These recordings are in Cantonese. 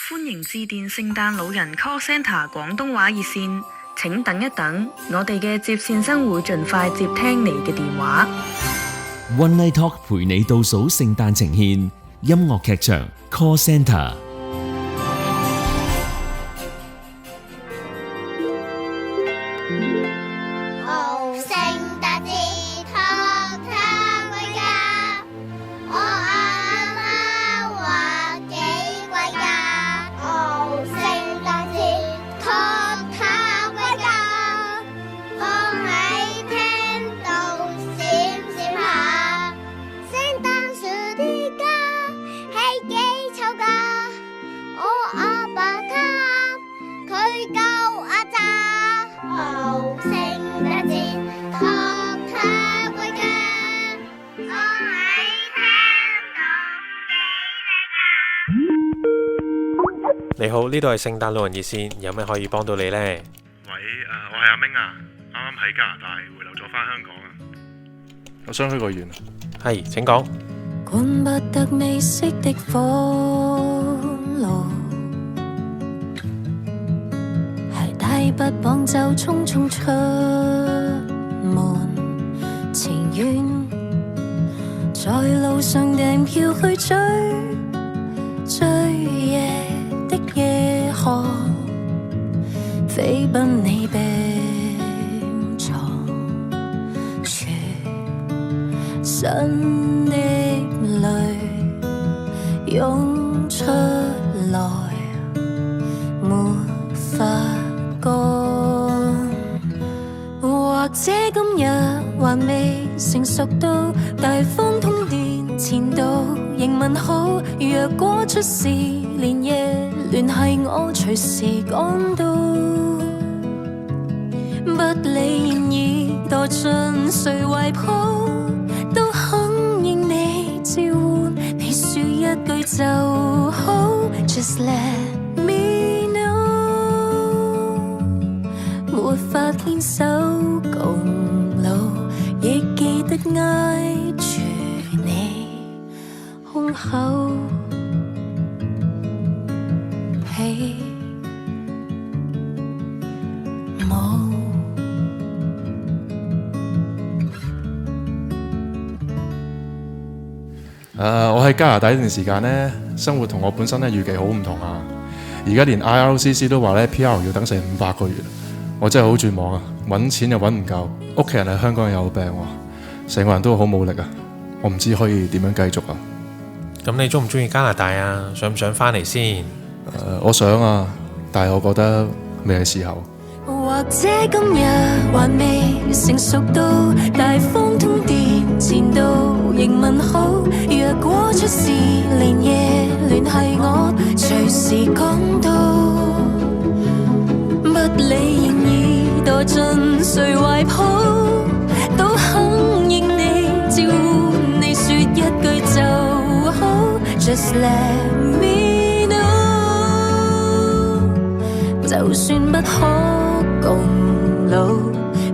歡迎致電聖誕老人 call centre 廣東話熱線，請等一等，我哋嘅接線生會盡快接聽你嘅電話。One Night Talk 陪你倒數聖誕呈獻，音樂劇場 call centre。你好，呢度係聖誕老人熱線，有咩可以幫到你呢？喂，我係阿明啊，啱啱喺加拿大回流咗返香港啊，我想去個縣。係，請講。管不得未熄的火爐，鞋帶不綁就匆匆出門，情願在路上訂票去追夜的夜航，飛奔你病床，全身的淚湧出來，沒法乾。或者今日還未成熟到大方通電前度，仍問好，若果出事連夜聯繫我，隨時趕到。不理現已墮進誰懷抱，都肯應你召喚，你說一句就好。Just let me know， 沒法牽手共老，亦記得挨住你胸口。我喺加拿大呢段時間呢，生活同我本身咧預期好唔同啊！而家連 IRCC 都話咧 PR 要等成500個月，我真係好絕望啊！揾錢又揾唔夠，屋企人喺香港又有病喎，成個人都好冇力啊！我唔知可以點樣繼續啊！咁你中唔中意加拿大啊？想唔想返嚟先？我想啊，但係我覺得未係時候。或者今日還未成熟到大方通電前度，仍問好，若果出事連夜聯繫我，隨時趕到。不理現已墮進誰懷抱，都肯應你召喚，你說一句就好。Just let me know， 就算不可共老，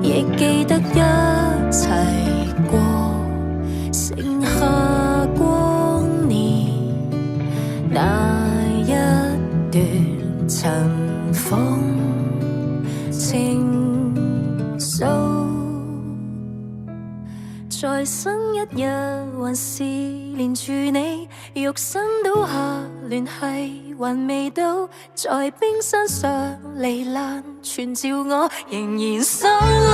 亦記得一齊過剩下光年，那一段塵封情愫。再生一日還是連住你，肉身倒下聯繫還未到，在冰山上糜爛全照我，仍然上路。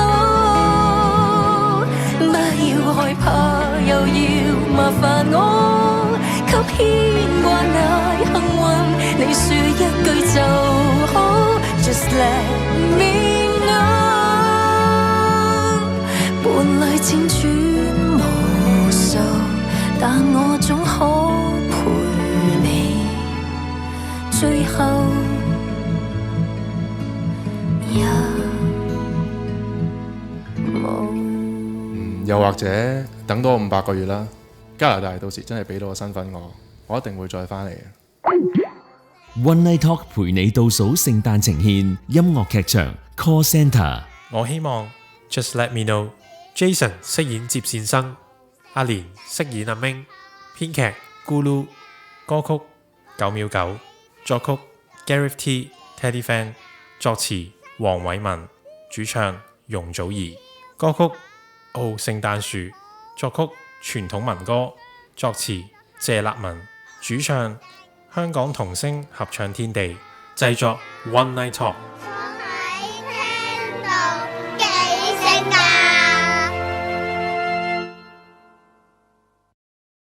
不要害怕，又要麻煩我，給牽掛那幸運，你說一句就好。Just let me know， 伴侶輾轉無數，但我總可陪你最後也冇。又或者等多500個月啦，加拿大到時真係俾到個身份我一定會再返嚟嘅。One Night Talk 陪你倒數聖誕呈獻，音樂劇場 call centre。我希望 Just Let Me Know，Jason 飾演接線生，阿蓮飾演阿明，編劇咕嚕，歌曲9秒9，作曲 Gareth T. Teddy Fan， 作詞黃偉文，主唱容祖兒。歌曲《哦聖誕樹》，作曲傳統民歌，作詞謝立文，主唱香港童聲合唱天地，製作 One Night Talk。